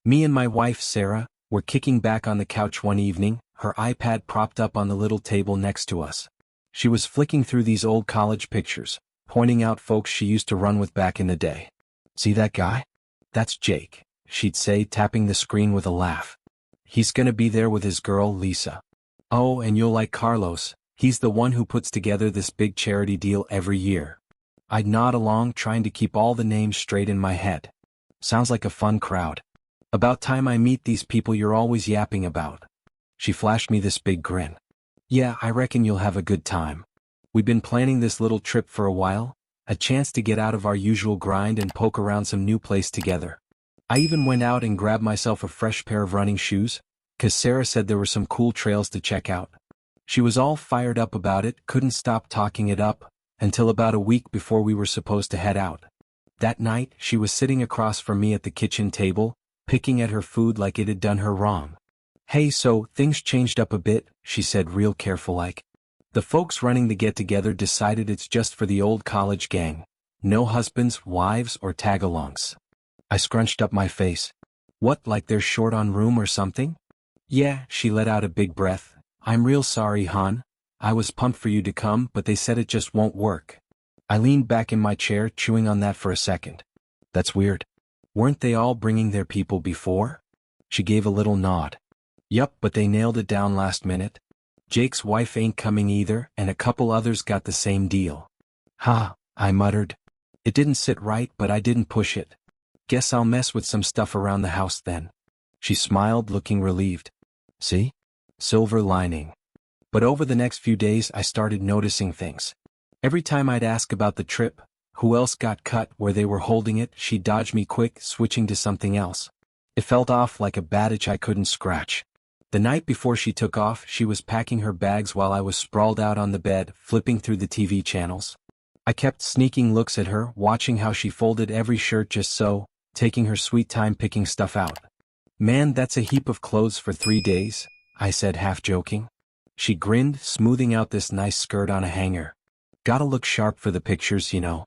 Me and my wife, Sarah, were kicking back on the couch one evening, her iPad propped up on the little table next to us. She was flicking through these old college pictures, pointing out folks she used to run with back in the day. "See that guy? That's Jake," she'd say, tapping the screen with a laugh. "He's gonna be there with his girl, Lisa. Oh, and you'll like Carlos, he's the one who puts together this big charity deal every year." I'd nod along, trying to keep all the names straight in my head. "Sounds like a fun crowd. About time I meet these people you're always yapping about." She flashed me this big grin. "Yeah, I reckon you'll have a good time. We've been planning this little trip for a while, a chance to get out of our usual grind and poke around some new place together. I even went out and grabbed myself a fresh pair of running shoes, 'cause Sarah said there were some cool trails to check out." She was all fired up about it, couldn't stop talking it up, until about a week before we were supposed to head out. That night, she was sitting across from me at the kitchen table, picking at her food like it had done her wrong. "Hey, so, things changed up a bit," she said real careful-like. "The folks running the get-together decided it's just for the old college gang. No husbands, wives, or tag-alongs." I scrunched up my face. "What, like they're short on room or something?" "Yeah," she let out a big breath. "I'm real sorry, hon. I was pumped for you to come, but they said it just won't work." I leaned back in my chair, chewing on that for a second. "That's weird. Weren't they all bringing their people before?" She gave a little nod. "Yup, but they nailed it down last minute. Jake's wife ain't coming either, and a couple others got the same deal." "Ha," I muttered. It didn't sit right, but I didn't push it. "Guess I'll mess with some stuff around the house then." She smiled, looking relieved. "See? Silver lining." But over the next few days I started noticing things. Every time I'd ask about the trip, who else got cut, where they were holding it, she'd dodge me quick, switching to something else. It felt off, like a bad itch I couldn't scratch. The night before she took off, she was packing her bags while I was sprawled out on the bed, flipping through the TV channels. I kept sneaking looks at her, watching how she folded every shirt just so, taking her sweet time picking stuff out. "Man, that's a heap of clothes for 3 days," I said, half joking. She grinned, smoothing out this nice skirt on a hanger. "Gotta look sharp for the pictures, you know.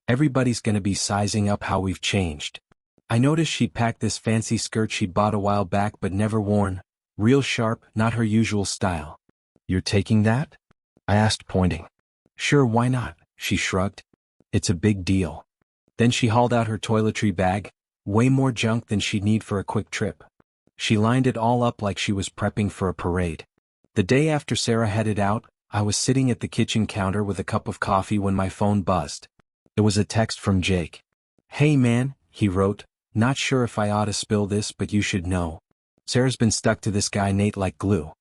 Everybody's gonna be sizing up how we've changed." I noticed she'd packed this fancy skirt she'd bought a while back but never worn. Real sharp, not her usual style. "You're taking that?" I asked, pointing. "Sure, why not?" she shrugged. "It's a big deal." Then she hauled out her toiletry bag, way more junk than she'd need for a quick trip. She lined it all up like she was prepping for a parade. The day after Sarah headed out, I was sitting at the kitchen counter with a cup of coffee when my phone buzzed. It was a text from Jake. "Hey man," he wrote, "not sure if I ought to spill this, but you should know. Sarah's been stuck to this guy Nate like glue.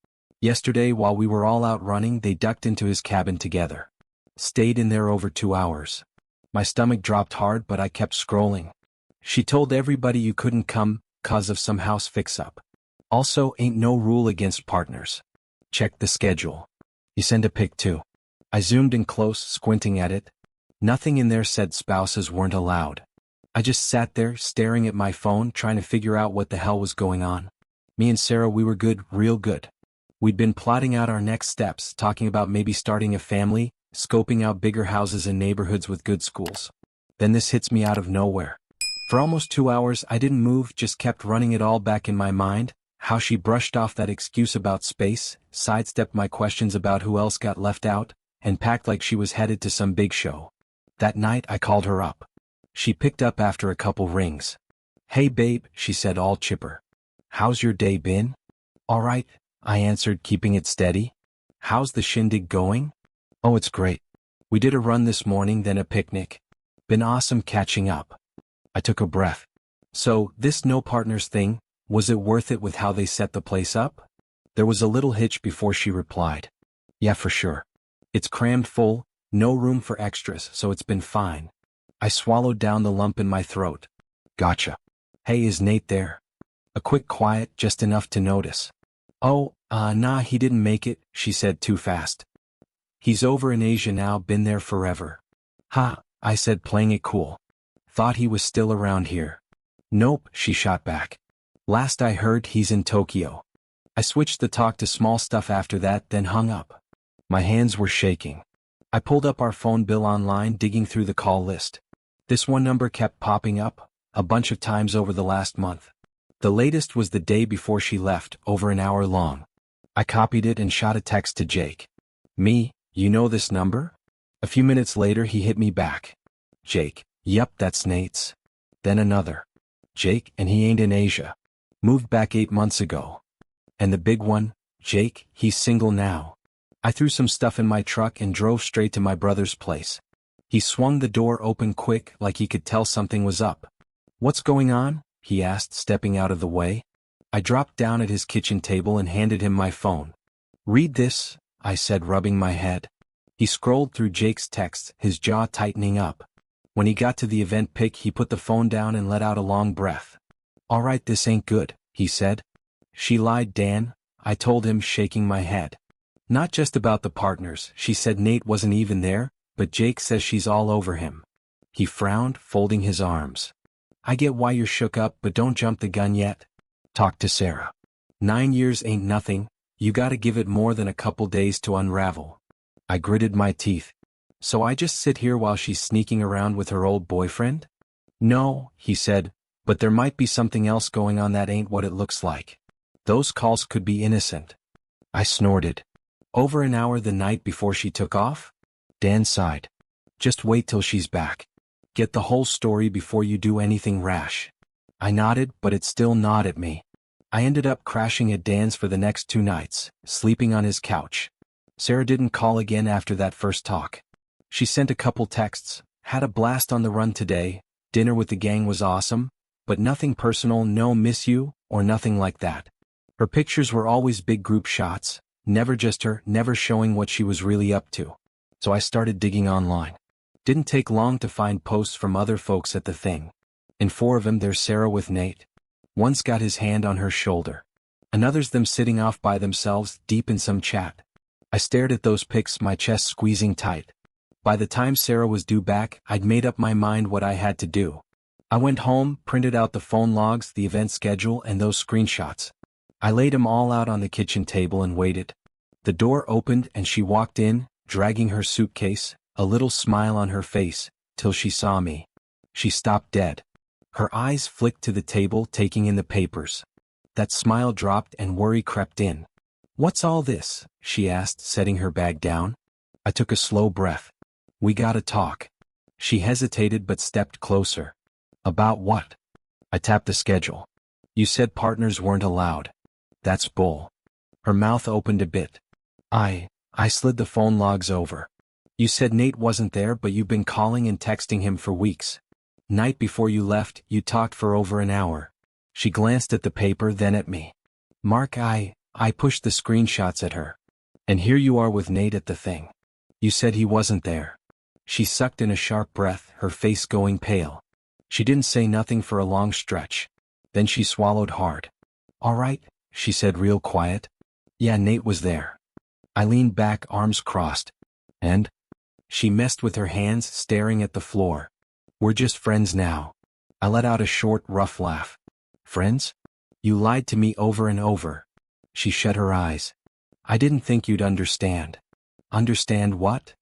Yesterday, while we were all out running, they ducked into his cabin together. Stayed in there over 2 hours." My stomach dropped hard, but I kept scrolling. "She told everybody you couldn't come, 'cause of some house fix-up. Also, ain't no rule against partners. Check the schedule." "You send a pic too." I zoomed in close, squinting at it. Nothing in there said spouses weren't allowed. I just sat there, staring at my phone, trying to figure out what the hell was going on. Me and Sarah, we were good, real good. We'd been plotting out our next steps, talking about maybe starting a family, scoping out bigger houses in neighborhoods with good schools. Then this hits me out of nowhere. For almost 2 hours I didn't move, just kept running it all back in my mind, how she brushed off that excuse about space, sidestepped my questions about who else got left out, and packed like she was headed to some big show. That night I called her up. She picked up after a couple rings. "Hey babe," she said, all chipper. "How's your day been?" "All right," I answered, keeping it steady. "How's the shindig going?" "Oh, it's great. We did a run this morning, then a picnic. Been awesome catching up." I took a breath. "So, this no partners thing, was it worth it with how they set the place up?" There was a little hitch before she replied. "Yeah, for sure. It's crammed full, no room for extras, so it's been fine." I swallowed down the lump in my throat. "Gotcha. Hey, is Nate there?" A quick quiet, just enough to notice. "Oh, nah, he didn't make it," she said too fast. "He's over in Asia now, been there forever." "Ha," I said, playing it cool. "Thought he was still around here." "Nope," she shot back. "Last I heard, he's in Tokyo." I switched the talk to small stuff after that, then hung up. My hands were shaking. I pulled up our phone bill online, digging through the call list. This one number kept popping up, a bunch of times over the last month. The latest was the day before she left, over an hour long. I copied it and shot a text to Jake. Me, you know this number? A few minutes later he hit me back. Jake, yep, that's Nate's. Then another. Jake, and he ain't in Asia. Moved back 8 months ago. And the big one, Jake, he's single now. I threw some stuff in my truck and drove straight to my brother's place. He swung the door open quick like he could tell something was up. What's going on? He asked, stepping out of the way. I dropped down at his kitchen table and handed him my phone. Read this, I said, rubbing my head. He scrolled through Jake's texts, his jaw tightening up. When he got to the event pic, he put the phone down and let out a long breath. All right, this ain't good, he said. She lied, Dan, I told him, shaking my head. Not just about the partners, she said Nate wasn't even there, but Jake says she's all over him. He frowned, folding his arms. I get why you're shook up, but don't jump the gun yet. Talk to Sarah. 9 years ain't nothing, you gotta give it more than a couple days to unravel. I gritted my teeth. So I just sit here while she's sneaking around with her old boyfriend? No, he said, but there might be something else going on that ain't what it looks like. Those calls could be innocent. I snorted. Over an hour the night before she took off? Dan sighed. Just wait till she's back. Get the whole story before you do anything rash. I nodded, but it still gnawed at me. I ended up crashing at Dan's for the next 2 nights, sleeping on his couch. Sarah didn't call again after that first talk. She sent a couple texts, had a blast on the run today, dinner with the gang was awesome, but nothing personal, no miss you, or nothing like that. Her pictures were always big group shots, never just her, never showing what she was really up to. So I started digging online. Didn't take long to find posts from other folks at the thing. In 4 of them there's Sarah with Nate. One's got his hand on her shoulder. Another's them sitting off by themselves, deep in some chat. I stared at those pics, my chest squeezing tight. By the time Sarah was due back, I'd made up my mind what I had to do. I went home, printed out the phone logs, the event schedule, and those screenshots. I laid them all out on the kitchen table and waited. The door opened and she walked in, dragging her suitcase, a little smile on her face, till she saw me. She stopped dead. Her eyes flicked to the table, taking in the papers. That smile dropped and worry crept in. What's all this? She asked, setting her bag down. I took a slow breath. We gotta talk. She hesitated but stepped closer. About what? I tapped the schedule. You said partners weren't allowed. That's bull. Her mouth opened a bit. I slid the phone logs over. You said Nate wasn't there, but you've been calling and texting him for weeks. Night before you left, you talked for over an hour. She glanced at the paper, then at me. Mark, I pushed the screenshots at her. And here you are with Nate at the thing. You said he wasn't there. She sucked in a sharp breath, her face going pale. She didn't say nothing for a long stretch. Then she swallowed hard. All right, she said real quiet. Yeah, Nate was there. I leaned back, arms crossed. And? She messed with her hands, staring at the floor. We're just friends now. I let out a short, rough laugh. Friends? You lied to me over and over. She shut her eyes. I didn't think you'd understand. Understand what?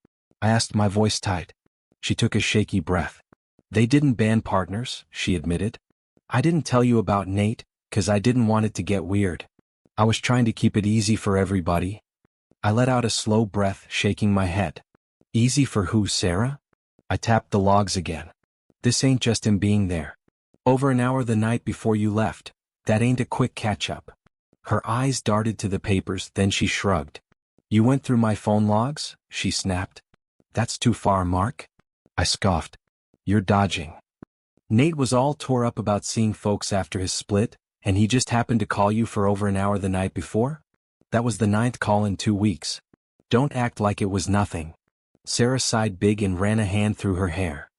I asked, my voice tight. She took a shaky breath. They didn't ban partners, she admitted. I didn't tell you about Nate, 'cause I didn't want it to get weird. I was trying to keep it easy for everybody. I let out a slow breath, shaking my head. Easy for who, Sarah? I tapped the logs again. This ain't just him being there. Over an hour the night before you left. That ain't a quick catch-up. Her eyes darted to the papers, then she shrugged. You went through my phone logs? She snapped. That's too far, Mark. I scoffed. You're dodging. Nate was all tore up about seeing folks after his split, and he just happened to call you for over an hour the night before? That was the 9th call in 2 weeks. Don't act like it was nothing. Sarah sighed big and ran a hand through her hair.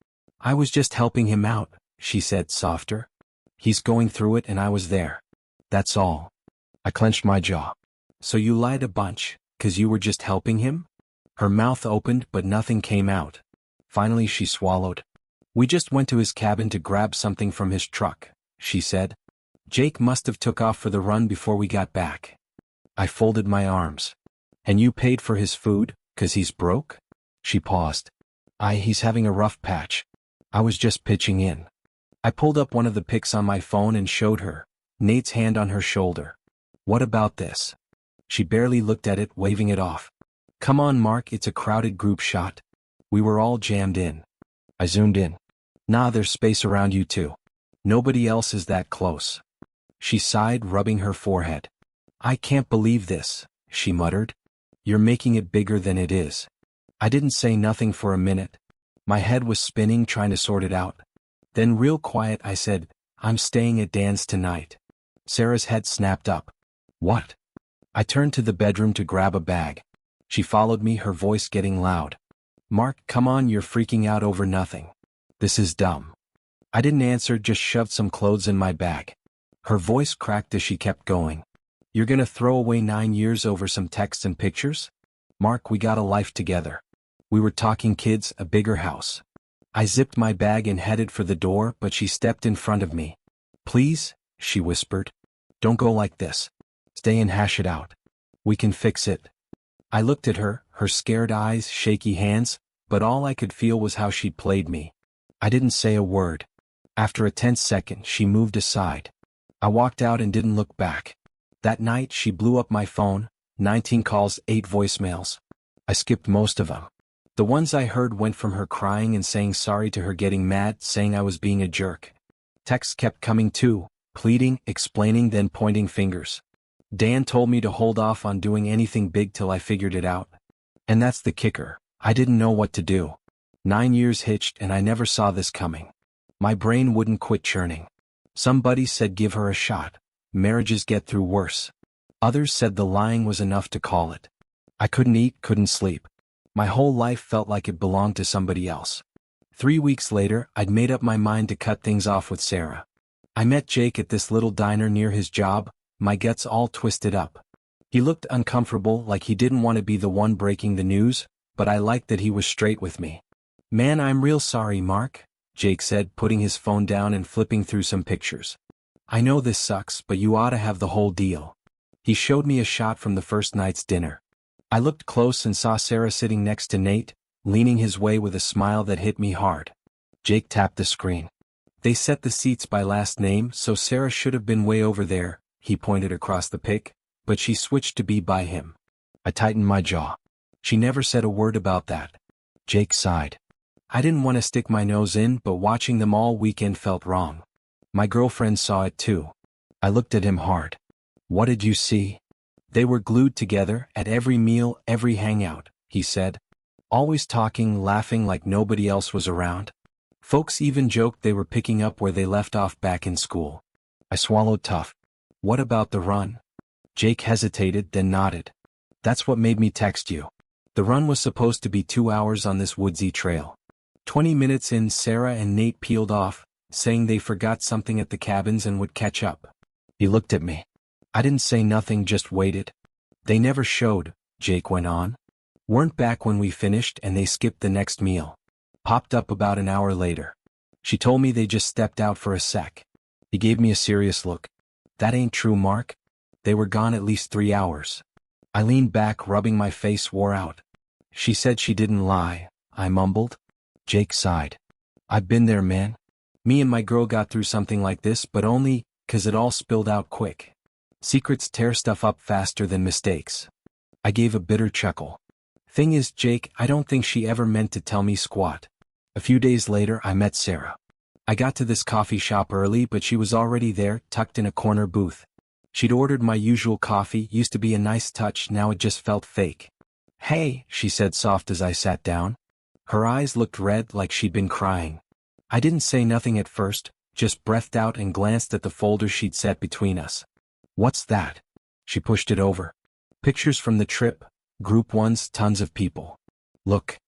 I was just helping him out, she said, softer. He's going through it and I was there. That's all. I clenched my jaw. So you lied a bunch, 'cause you were just helping him? Her mouth opened but nothing came out. Finally she swallowed. We just went to his cabin to grab something from his truck, she said. Jake must have took off for the run before we got back. I folded my arms. And you paid for his food, 'cause he's broke? She paused. He's having a rough patch. I was just pitching in. I pulled up one of the pics on my phone and showed her. Nate's hand on her shoulder. What about this? She barely looked at it, waving it off. Come on, Mark, it's a crowded group shot. We were all jammed in. I zoomed in. Nah, there's space around you too. Nobody else is that close. She sighed, rubbing her forehead. I can't believe this, she muttered. You're making it bigger than it is. I didn't say nothing for a minute. My head was spinning, trying to sort it out. Then real quiet I said, I'm staying at Dan's tonight. Sarah's head snapped up. What? I turned to the bedroom to grab a bag. She followed me, her voice getting loud. Mark, come on, you're freaking out over nothing. This is dumb. I didn't answer, just shoved some clothes in my bag. Her voice cracked as she kept going. You're gonna throw away 9 years over some texts and pictures? Mark, we got a life together. We were talking kids, a bigger house. I zipped my bag and headed for the door, but she stepped in front of me. Please, she whispered. Don't go like this. Stay and hash it out. We can fix it. I looked at her, her scared eyes, shaky hands, but all I could feel was how she'd played me. I didn't say a word. After a tense second, she moved aside. I walked out and didn't look back. That night, she blew up my phone, 19 calls, 8 voicemails. I skipped most of them. The ones I heard went from her crying and saying sorry to her getting mad, saying I was being a jerk. Texts kept coming too, pleading, explaining, then pointing fingers. Dan told me to hold off on doing anything big till I figured it out. And that's the kicker. I didn't know what to do. 9 years hitched and I never saw this coming. My brain wouldn't quit churning. Some buddies said give her a shot. Marriages get through worse. Others said the lying was enough to call it. I couldn't eat, couldn't sleep. My whole life felt like it belonged to somebody else. 3 weeks later, I'd made up my mind to cut things off with Sarah. I met Jake at this little diner near his job, my guts all twisted up. He looked uncomfortable, like he didn't want to be the one breaking the news, but I liked that he was straight with me. Man, I'm real sorry, Mark, Jake said, putting his phone down and flipping through some pictures. I know this sucks, but you ought to have the whole deal. He showed me a shot from the first night's dinner. I looked close and saw Sarah sitting next to Nate, leaning his way with a smile that hit me hard. Jake tapped the screen. They set the seats by last name, so Sarah should have been way over there, he pointed across the pic, but she switched to be by him. I tightened my jaw. She never said a word about that. Jake sighed. I didn't want to stick my nose in, but watching them all weekend felt wrong. My girlfriend saw it too. I looked at him hard. What did you see? They were glued together, at every meal, every hangout, he said. Always talking, laughing like nobody else was around. Folks even joked they were picking up where they left off back in school. I swallowed tough. What about the run? Jake hesitated, then nodded. That's what made me text you. The run was supposed to be 2 hours on this woodsy trail. 20 minutes in, Sarah and Nate peeled off, saying they forgot something at the cabins and would catch up. He looked at me. I didn't say nothing, just waited. They never showed, Jake went on. Weren't back when we finished and they skipped the next meal. Popped up about an hour later. She told me they just stepped out for a sec. He gave me a serious look. That ain't true, Mark. They were gone at least 3 hours. I leaned back, rubbing my face, wore out. She said she didn't lie, I mumbled. Jake sighed. I've been there, man. Me and my girl got through something like this, but only 'cause it all spilled out quick. Secrets tear stuff up faster than mistakes. I gave a bitter chuckle. Thing is, Jake, I don't think she ever meant to tell me squat. A few days later, I met Sarah. I got to this coffee shop early, but she was already there, tucked in a corner booth. She'd ordered my usual coffee, used to be a nice touch, now it just felt fake. Hey, she said soft as I sat down. Her eyes looked red, like she'd been crying. I didn't say nothing at first, just breathed out and glanced at the folder she'd set between us. What's that? She pushed it over. Pictures from the trip, group ones, tons of people. Look.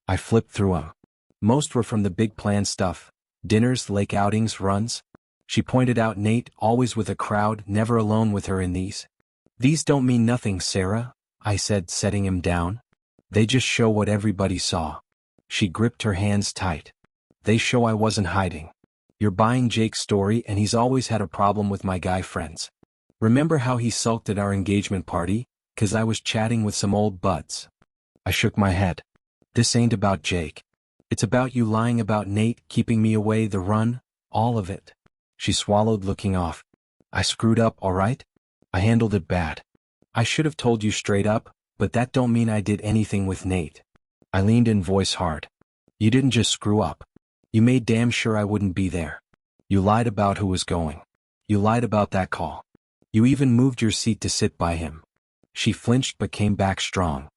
I flipped through them. Most were from the big plan stuff. Dinners, lake outings, runs. She pointed out Nate, always with a crowd, never alone with her in these. These don't mean nothing, Sarah, I said, setting him down. They just show what everybody saw. She gripped her hands tight. They show I wasn't hiding. You're buying Jake's story and he's always had a problem with my guy friends. Remember how he sulked at our engagement party, 'cause I was chatting with some old buds? I shook my head. This ain't about Jake. It's about you lying about Nate, keeping me away, the run, all of it. She swallowed, looking off. I screwed up, alright? I handled it bad. I should have told you straight up, but that don't mean I did anything with Nate. I leaned in, voice hard. You didn't just screw up. You made damn sure I wouldn't be there. You lied about who was going. You lied about that call. You even moved your seat to sit by him. She flinched but came back strong.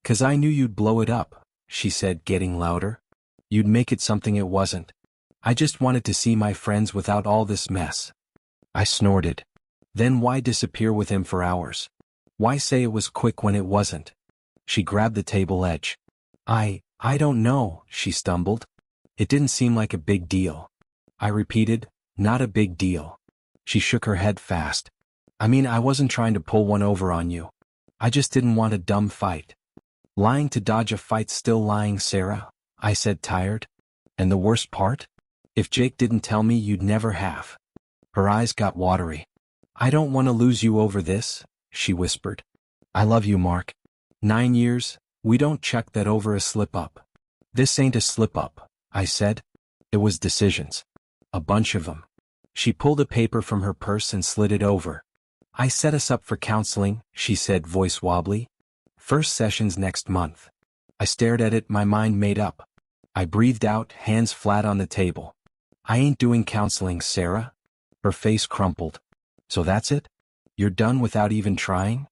'Cause I knew you'd blow it up, she said, getting louder. You'd make it something it wasn't. I just wanted to see my friends without all this mess. I snorted. Then why disappear with him for hours? Why say it was quick when it wasn't? She grabbed the table edge. I don't know, she stumbled. It didn't seem like a big deal. I repeated, not a big deal. She shook her head fast. I mean, I wasn't trying to pull one over on you. I just didn't want a dumb fight. Lying to dodge a fight's still lying, Sarah, I said, tired. And the worst part? If Jake didn't tell me, you'd never have. Her eyes got watery. I don't want to lose you over this, she whispered. I love you, Mark. 9 years, we don't chuck that over a slip-up. This ain't a slip-up, I said. It was decisions. A bunch of them. She pulled a paper from her purse and slid it over. I set us up for counseling, she said, voice wobbly. First session's next month. I stared at it, my mind made up. I breathed out, hands flat on the table. I ain't doing counseling, Sarah. Her face crumpled. So that's it? You're done without even trying?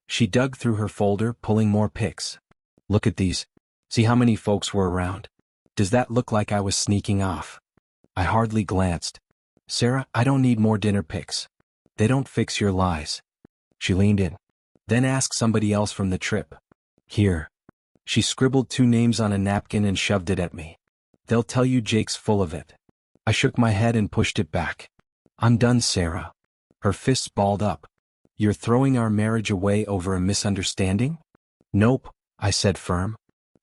She dug through her folder, pulling more pics. Look at these. See how many folks were around? Does that look like I was sneaking off? I hardly glanced. Sarah, I don't need more dinner pics. They don't fix your lies. She leaned in. Then ask somebody else from the trip. Here. She scribbled 2 names on a napkin and shoved it at me. They'll tell you Jake's full of it. I shook my head and pushed it back. I'm done, Sarah. Her fists balled up. You're throwing our marriage away over a misunderstanding? Nope, I said, firm.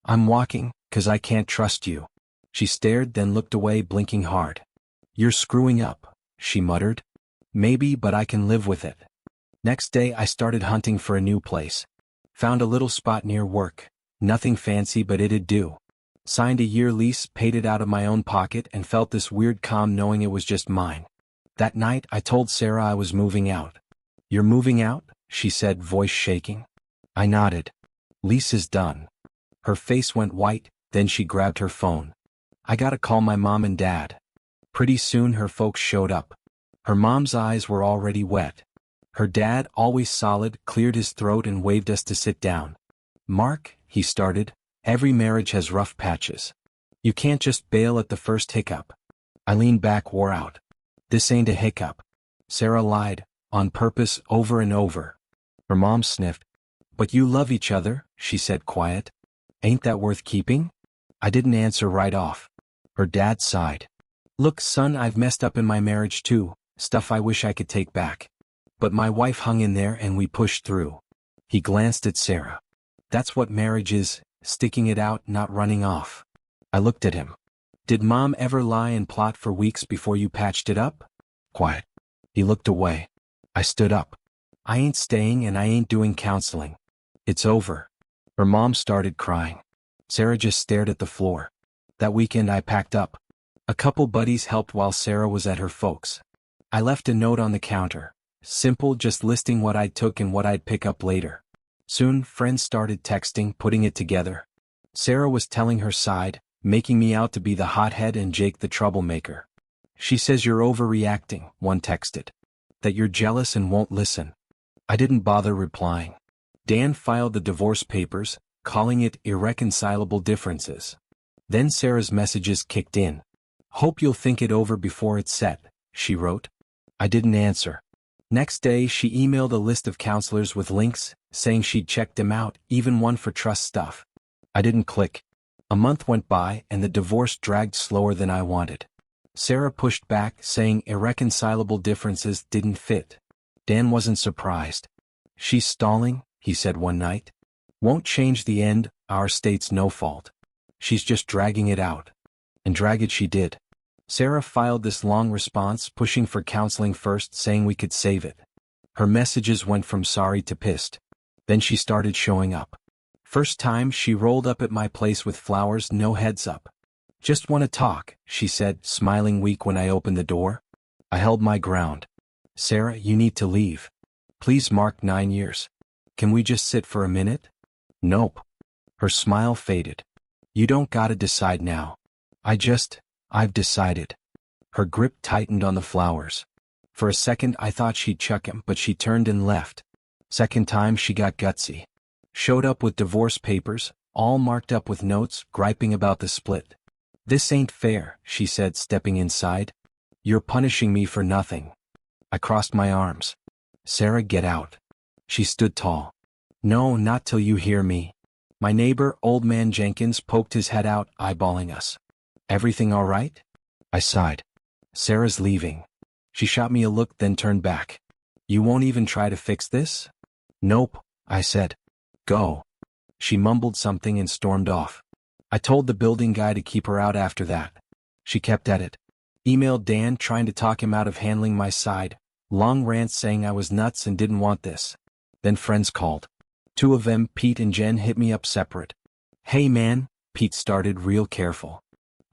I'm walking, 'cause I can't trust you. She stared, then looked away, blinking hard. You're screwing up, she muttered. Maybe, but I can live with it. Next day I started hunting for a new place. Found a little spot near work. Nothing fancy, but it'd do. Signed a year lease, paid it out of my own pocket, and felt this weird calm knowing it was just mine. That night I told Sarah I was moving out. You're moving out? She said, voice shaking. I nodded. Lease is done. Her face went white, then she grabbed her phone. I gotta call my mom and dad. Pretty soon her folks showed up. Her mom's eyes were already wet. Her dad, always solid, cleared his throat and waved us to sit down. Mark, he started, every marriage has rough patches. You can't just bail at the first hiccup. I leaned back, wore out. This ain't a hiccup. Sarah lied, on purpose, over and over. Her mom sniffed. But you love each other, she said, quiet. Ain't that worth keeping? I didn't answer right off. Her dad sighed. Look, son, I've messed up in my marriage too, stuff I wish I could take back. But my wife hung in there and we pushed through. He glanced at Sarah. That's what marriage is, sticking it out, not running off. I looked at him. Did Mom ever lie and plot for weeks before you patched it up? Quiet. He looked away. I stood up. I ain't staying and I ain't doing counseling. It's over. Her mom started crying. Sarah just stared at the floor. That weekend I packed up. A couple buddies helped while Sarah was at her folks'. I left a note on the counter. Simple, just listing what I took and what I'd pick up later. Soon, friends started texting, putting it together. Sarah was telling her side, making me out to be the hothead and Jake the troublemaker. She says you're overreacting, one texted. That you're jealous and won't listen. I didn't bother replying. Dan filed the divorce papers, calling it irreconcilable differences. Then Sarah's messages kicked in. Hope you'll think it over before it's set, she wrote. I didn't answer. Next day she emailed a list of counselors with links, saying she'd checked them out, even one for trust stuff. I didn't click. A month went by and the divorce dragged slower than I wanted. Sarah pushed back, saying irreconcilable differences didn't fit. Dan wasn't surprised. She's stalling, he said one night. Won't change the end, our state's no fault. She's just dragging it out. And drag it she did. Sarah filed this long response, pushing for counseling first, saying we could save it. Her messages went from sorry to pissed. Then she started showing up. First time she rolled up at my place with flowers, no heads up. Just want to talk, she said, smiling weak when I opened the door. I held my ground. Sarah, you need to leave. Please, Mark, 9 years. Can we just sit for a minute? Nope. Her smile faded. You don't gotta decide now. I've decided. Her grip tightened on the flowers. For a second I thought she'd chuck him, but she turned and left. Second time she got gutsy. Showed up with divorce papers, all marked up with notes, griping about the split. This ain't fair, she said, stepping inside. You're punishing me for nothing. I crossed my arms. Sarah, get out. She stood tall. No, not till you hear me. My neighbor, old man Jenkins, poked his head out, eyeballing us. Everything all right? I sighed. Sarah's leaving. She shot me a look, then turned back. You won't even try to fix this? Nope, I said. Go. She mumbled something and stormed off. I told the building guy to keep her out after that. She kept at it. Emailed Dan trying to talk him out of handling my side. Long rants saying I was nuts and didn't want this. Then friends called. 2 of them, Pete and Jen, hit me up separate. Hey man, Pete started, real careful.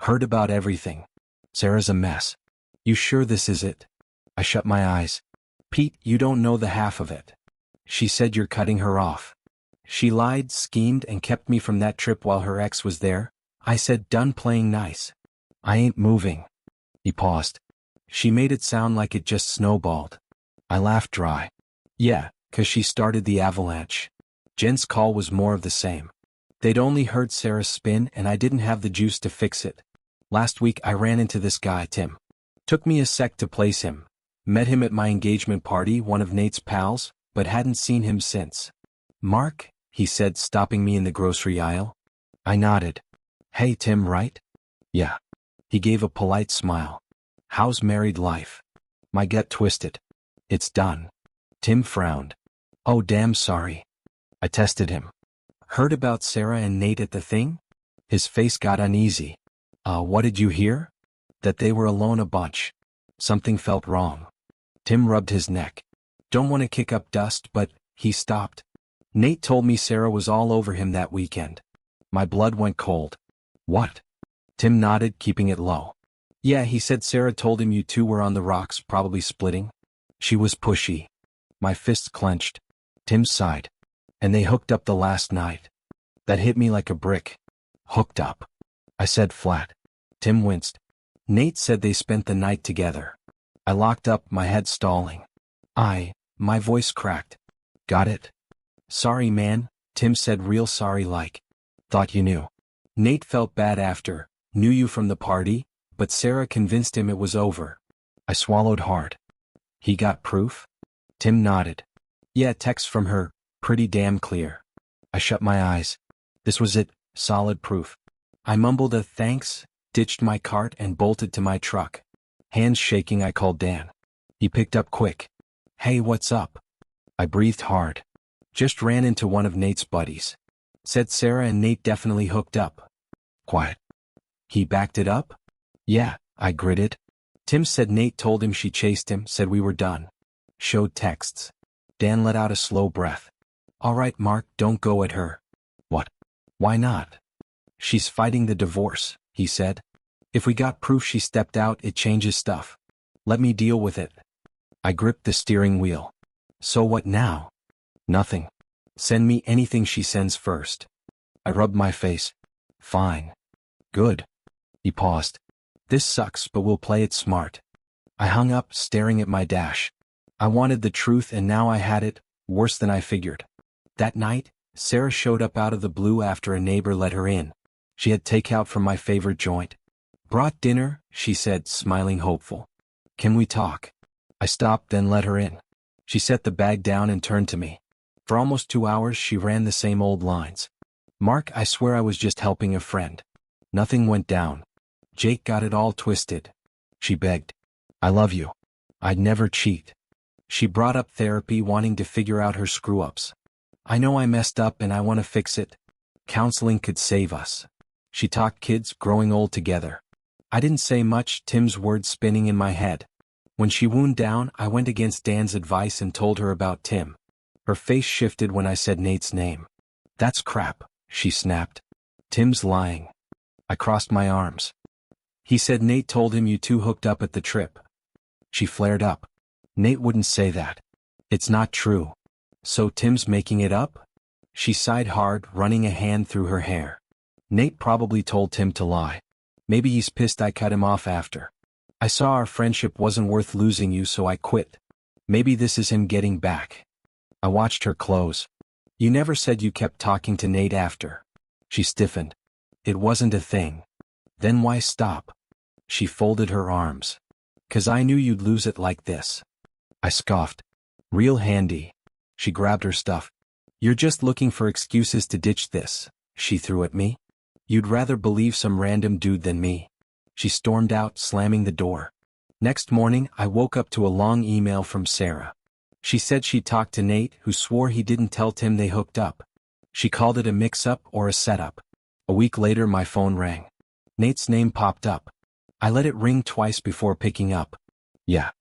Heard about everything. Sarah's a mess. You sure this is it? I shut my eyes. Pete, you don't know the half of it. She said you're cutting her off. She lied, schemed, and kept me from that trip while her ex was there. I said, done playing nice. I ain't moving. He paused. She made it sound like it just snowballed. I laughed dry. Yeah, 'cause she started the avalanche. Jen's call was more of the same. They'd only heard Sarah spin and I didn't have the juice to fix it. Last week I ran into this guy, Tim. Took me a sec to place him. Met him at my engagement party, one of Nate's pals, but hadn't seen him since. Mark, he said, stopping me in the grocery aisle. I nodded. Hey Tim, right? Yeah. He gave a polite smile. How's married life? My gut twisted. It's done. Tim frowned. Oh damn, sorry. I tested him. Heard about Sarah and Nate at the thing? His face got uneasy. What did you hear? That they were alone a bunch. Something felt wrong. Tim rubbed his neck. Don't want to kick up dust, but he stopped. Nate told me Sarah was all over him that weekend. My blood went cold. What? Tim nodded, keeping it low. Yeah, he said Sarah told him you two were on the rocks, probably splitting. She was pushy. My fists clenched. Tim sighed. And they hooked up the last night. That hit me like a brick. Hooked up. I said flat. Tim winced. Nate said they spent the night together. I locked up, my head stalling. My voice cracked. Got it? Sorry man, Tim said, real sorry like. Thought you knew. Nate felt bad after, knew you from the party, but Sarah convinced him it was over. I swallowed hard. He got proof? Tim nodded. Yeah, text from her, pretty damn clear. I shut my eyes. This was it, solid proof. I mumbled a thanks, ditched my cart and bolted to my truck. Hands shaking, I called Dan. He picked up quick. Hey, what's up? I breathed hard. Just ran into one of Nate's buddies. Said Sarah and Nate definitely hooked up. Quiet. He backed it up? Yeah, I gritted. Tim said Nate told him she chased him, said we were done. Showed texts. Dan let out a slow breath. All right, Mark, don't go at her. What? Why not? She's fighting the divorce, he said. If we got proof she stepped out, it changes stuff. Let me deal with it. I gripped the steering wheel. So what now? Nothing. Send me anything she sends first. I rubbed my face. Fine. Good. He paused. This sucks, but we'll play it smart. I hung up, staring at my dash. I wanted the truth and now I had it, worse than I figured. That night, Sarah showed up out of the blue after a neighbor let her in. She had takeout from my favorite joint. Brought dinner, she said, smiling hopeful. Can we talk? I stopped, then let her in. She set the bag down and turned to me. For almost 2 hours she ran the same old lines. Mark, I swear I was just helping a friend. Nothing went down. Jake got it all twisted. She begged. I love you. I'd never cheat. She brought up therapy, wanting to figure out her screw-ups. I know I messed up and I want to fix it. Counseling could save us. She talked kids growing old together. I didn't say much, Tim's words spinning in my head. When she wound down, I went against Dan's advice and told her about Tim. Her face shifted when I said Nate's name. That's crap, she snapped. Tim's lying. I crossed my arms. He said Nate told him you two hooked up at the trip. She flared up. Nate wouldn't say that. It's not true. So Tim's making it up? She sighed hard, running a hand through her hair. Nate probably told Tim to lie. Maybe he's pissed I cut him off after. I saw our friendship wasn't worth losing you, so I quit. Maybe this is him getting back. I watched her close. You never said you kept talking to Nate after. She stiffened. It wasn't a thing. Then why stop? She folded her arms. 'Cause I knew you'd lose it like this. I scoffed. Real handy. She grabbed her stuff. You're just looking for excuses to ditch this, she threw at me. You'd rather believe some random dude than me. She stormed out, slamming the door. Next morning, I woke up to a long email from Sarah. She said she talked to Nate, who swore he didn't tell Tim they hooked up. She called it a mix-up or a setup. A week later, my phone rang. Nate's name popped up. I let it ring twice before picking up. Yeah.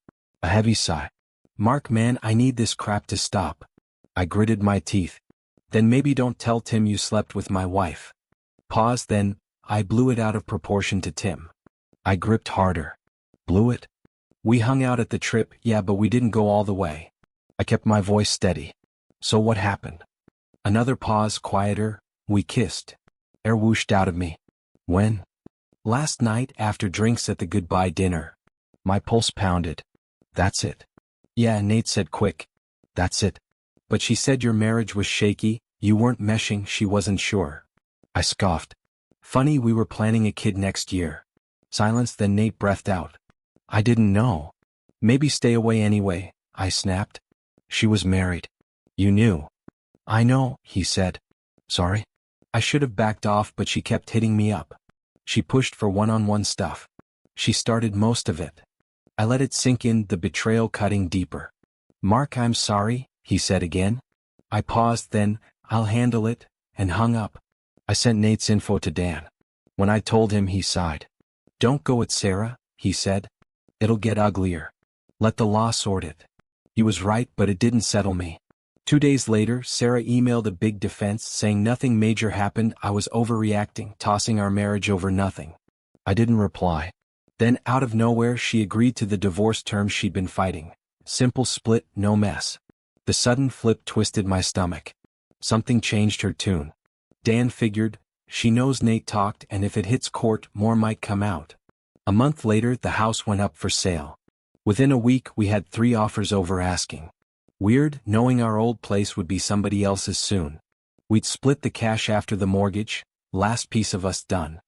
A heavy sigh. Mark, man, I need this crap to stop. I gritted my teeth. Then maybe don't tell Tim you slept with my wife. Pause, then, I blew it out of proportion to Tim. I gripped harder. Blew it? We hung out at the trip, yeah, but we didn't go all the way. I kept my voice steady. So what happened? Another pause, quieter. We kissed. Air whooshed out of me. When? Last night after drinks at the goodbye dinner. My pulse pounded. That's it. Yeah, Nate said quick. That's it. But she said your marriage was shaky, you weren't meshing, she wasn't sure. I scoffed. Funny, we were planning a kid next year. Silence, then Nate breathed out. I didn't know. Maybe stay away anyway, I snapped. She was married. You knew. I know, he said. Sorry? I should have backed off, but she kept hitting me up. She pushed for one-on-one stuff. She started most of it. I let it sink in, the betrayal cutting deeper. Mark, I'm sorry, he said again. I paused, then, I'll handle it, and hung up. I sent Nate's info to Dan. When I told him, he sighed. Don't go at Sarah, he said. It'll get uglier. Let the law sort it. He was right, but it didn't settle me. 2 days later, Sarah emailed a big defense saying nothing major happened, I was overreacting, tossing our marriage over nothing. I didn't reply. Then, out of nowhere, she agreed to the divorce terms she'd been fighting. Simple split, no mess. The sudden flip twisted my stomach. Something changed her tune. Dan figured, she knows Nate talked, and if it hits court, more might come out. A month later, the house went up for sale. Within a week, we had 3 offers over asking. Weird, knowing our old place would be somebody else's soon. We'd split the cash after the mortgage, last piece of us done.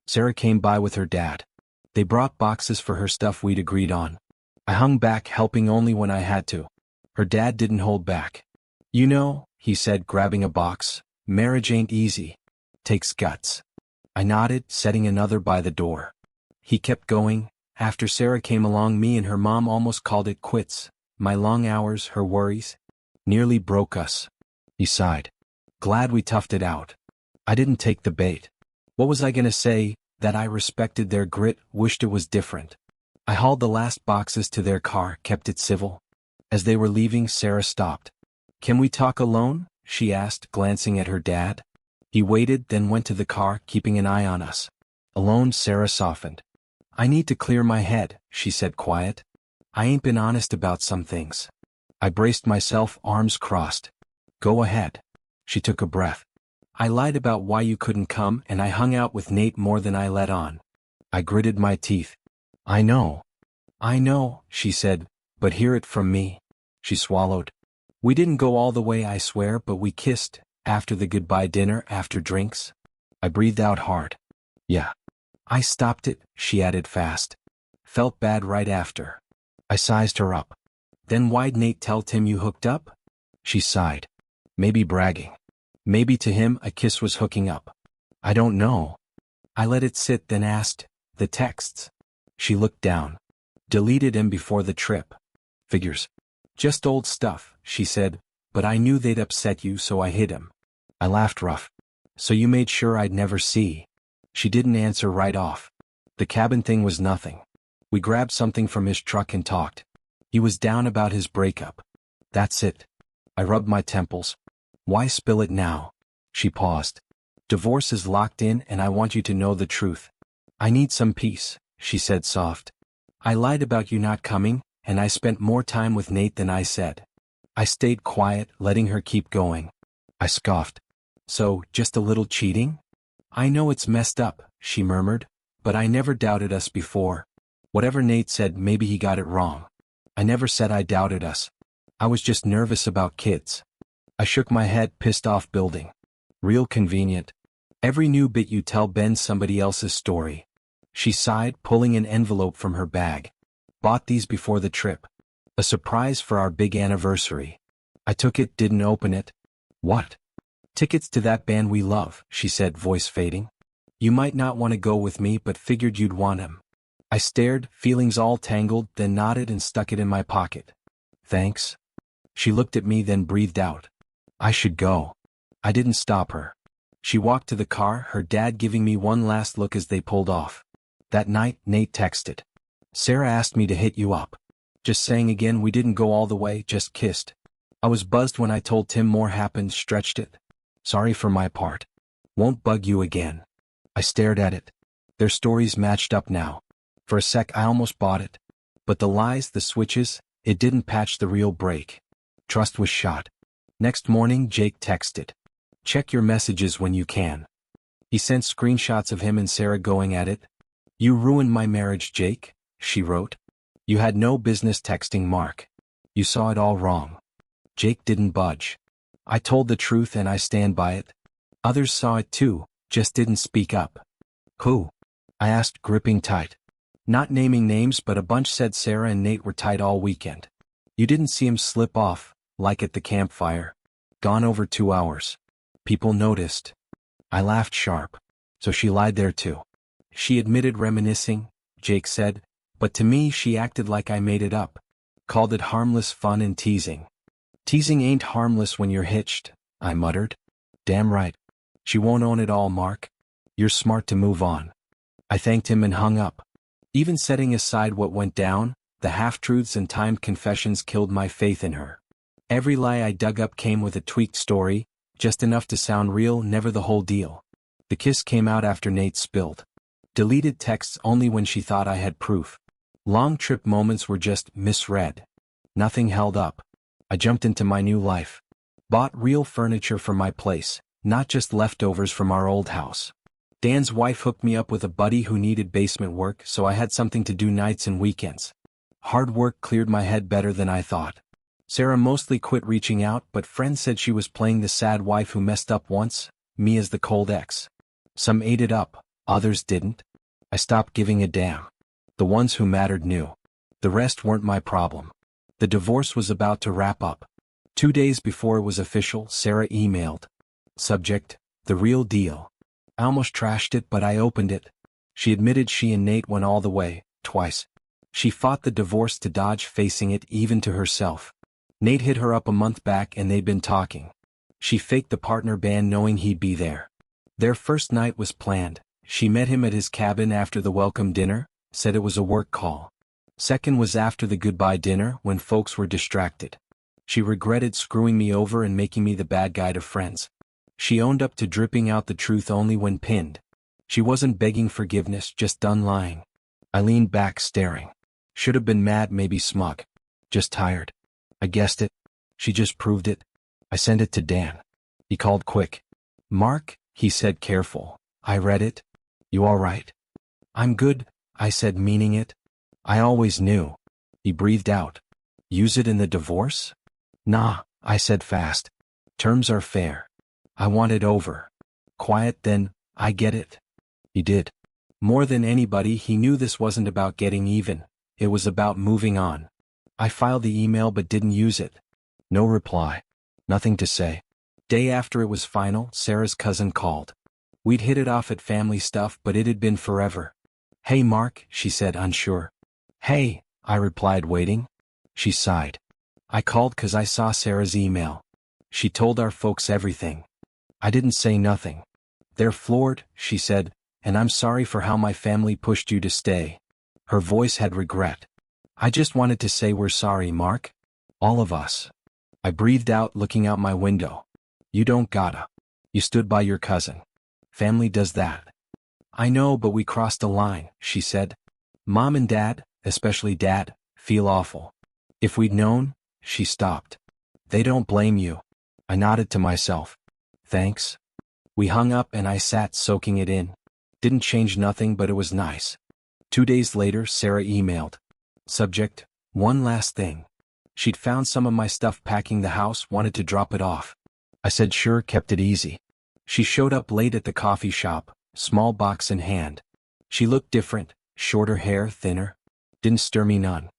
Sarah came by with her dad. They brought boxes for her stuff we'd agreed on. I hung back, helping only when I had to. Her dad didn't hold back. You know, he said, grabbing a box, marriage ain't easy. Takes guts. I nodded, setting another by the door. He kept going. After Sarah came along, me and her mom almost called it quits. My long hours, her worries, nearly broke us. He sighed. Glad we toughed it out. I didn't take the bait. What was I gonna say? That I respected their grit, wished it was different. I hauled the last boxes to their car, kept it civil. As they were leaving, Sarah stopped. Can we talk alone? She asked, glancing at her dad. He waited, then went to the car, keeping an eye on us. Alone, Sarah softened. I need to clear my head, she said, quiet. I ain't been honest about some things. I braced myself, arms crossed. Go ahead. She took a breath. I lied about why you couldn't come, and I hung out with Nate more than I let on. I gritted my teeth. I know, she said, but hear it from me. She swallowed. We didn't go all the way, I swear, but we kissed, after the goodbye dinner, after drinks. I breathed out hard. Yeah. I stopped it, she added fast. Felt bad right after. I sized her up. Then why'd Nate tell Tim you hooked up? She sighed. Maybe bragging. Maybe to him a kiss was hooking up. I don't know. I let it sit, then asked, the texts. She looked down. Deleted him before the trip. Figures. Just old stuff, she said, but I knew they'd upset you, so I hid him. I laughed rough. So you made sure I'd never see. She didn't answer right off. The cabin thing was nothing. We grabbed something from his truck and talked. He was down about his breakup. That's it. I rubbed my temples. Why spill it now? She paused. Divorce is locked in, and I want you to know the truth. I need some peace, she said soft. I lied about you not coming, and I spent more time with Nate than I said. I stayed quiet, letting her keep going. I scoffed. So, just a little cheating? I know it's messed up, she murmured, but I never doubted us before. Whatever Nate said, maybe he got it wrong. I never said I doubted us. I was just nervous about kids. I shook my head, pissed off building. Real convenient. Every new bit you tell bends somebody else's story. She sighed, pulling an envelope from her bag. Bought these before the trip. A surprise for our big anniversary. I took it, didn't open it. What? Tickets to that band we love, she said, voice fading. You might not want to go with me, but figured you'd want him. I stared, feelings all tangled, then nodded and stuck it in my pocket. Thanks. She looked at me, then breathed out. I should go. I didn't stop her. She walked to the car, her dad giving me one last look as they pulled off. That night, Nate texted. Sarah asked me to hit you up. Just saying again, we didn't go all the way, just kissed. I was buzzed when I told Tim more happened, stretched it. Sorry for my part. Won't bug you again. I stared at it. Their stories matched up now. For a sec I almost bought it. But the lies, the switches, it didn't patch the real break. Trust was shot. Next morning Jake texted. Check your messages when you can. He sent screenshots of him and Sarah going at it. You ruined my marriage, Jake, she wrote. You had no business texting Mark. You saw it all wrong. Jake didn't budge. I told the truth and I stand by it. Others saw it too, just didn't speak up. Who? I asked, gripping tight. Not naming names, but a bunch said Sarah and Nate were tight all weekend. You didn't see him slip off, like at the campfire. Gone over 2 hours. People noticed. I laughed sharp. So she lied there too. She admitted reminiscing, Jake said, but to me she acted like I made it up. Called it harmless fun and teasing. Teasing ain't harmless when you're hitched, I muttered. Damn right. She won't own it all, Mark. You're smart to move on. I thanked him and hung up. Even setting aside what went down, the half-truths and timed confessions killed my faith in her. Every lie I dug up came with a tweaked story, just enough to sound real, never the whole deal. The kiss came out after Nate spilled. Deleted texts only when she thought I had proof. Long trip moments were just misread. Nothing held up. I jumped into my new life. Bought real furniture for my place, not just leftovers from our old house. Dan's wife hooked me up with a buddy who needed basement work, so I had something to do nights and weekends. Hard work cleared my head better than I thought. Sarah mostly quit reaching out, but friends said she was playing the sad wife who messed up once, me as the cold ex. Some ate it up, others didn't. I stopped giving a damn. The ones who mattered knew. The rest weren't my problem. The divorce was about to wrap up. 2 days before it was official, Sarah emailed. Subject, the real deal. I almost trashed it, but I opened it. She admitted she and Nate went all the way, twice. She fought the divorce to dodge facing it, even to herself. Nate hit her up a month back and they'd been talking. She faked the partner ban knowing he'd be there. Their first night was planned. She met him at his cabin after the welcome dinner, said it was a work call. Second was after the goodbye dinner when folks were distracted. She regretted screwing me over and making me the bad guy to friends. She owned up to dripping out the truth only when pinned. She wasn't begging forgiveness, just done lying. I leaned back, staring. Should have been mad, maybe smug. Just tired. I guessed it. She just proved it. I sent it to Dan. He called quick. Mark, he said, careful. I read it. You all right? I'm good, I said, meaning it. I always knew. He breathed out. Use it in the divorce? Nah, I said fast. Terms are fair. I want it over. Quiet then, I get it. He did. More than anybody, he knew this wasn't about getting even. It was about moving on. I filed the email but didn't use it. No reply. Nothing to say. Day after it was final, Sarah's cousin called. We'd hit it off at family stuff, but it had been forever. Hey Mark, she said, unsure. Hey, I replied, waiting. She sighed. I called 'cause I saw Sarah's email. She told our folks everything. I didn't say nothing. They're floored, she said, and I'm sorry for how my family pushed you to stay. Her voice had regret. I just wanted to say we're sorry, Mark. All of us. I breathed out, looking out my window. You don't gotta. You stood by your cousin. Family does that. I know, but we crossed a line, she said. Mom and Dad, especially Dad, feel awful. If we'd known, she stopped. They don't blame you. I nodded to myself. Thanks. We hung up and I sat soaking it in. Didn't change nothing, but it was nice. 2 days later, Sarah emailed. Subject, one last thing. She'd found some of my stuff packing the house, wanted to drop it off. I said sure, kept it easy. She showed up late at the coffee shop, small box in hand. She looked different, shorter hair, thinner. Didn't stir me none.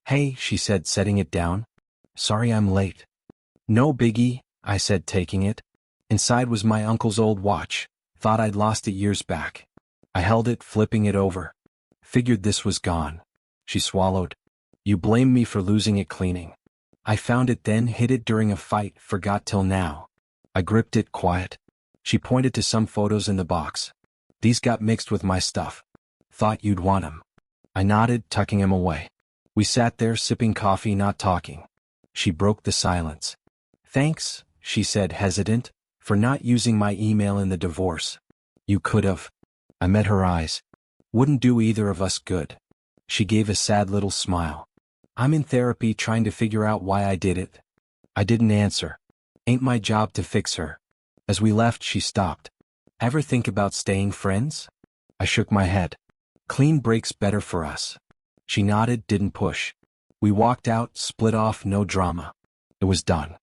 Hey, she said, setting it down. Sorry I'm late. No biggie, I said, taking it. Inside was my uncle's old watch. Thought I'd lost it years back. I held it, flipping it over. Figured this was gone. She swallowed. You blame me for losing it cleaning. I found it then, hid it during a fight, forgot till now. I gripped it, quiet. She pointed to some photos in the box. These got mixed with my stuff. Thought you'd want 'em. I nodded, tucking 'em away. We sat there sipping coffee, not talking. She broke the silence. Thanks, she said, hesitant, for not using my email in the divorce. You could've. I met her eyes. Wouldn't do either of us good. She gave a sad little smile. I'm in therapy trying to figure out why I did it. I didn't answer. Ain't my job to fix her. As we left, she stopped. Ever think about staying friends? I shook my head. Clean breaks better for us. She nodded, didn't push. We walked out, split off, no drama. It was done.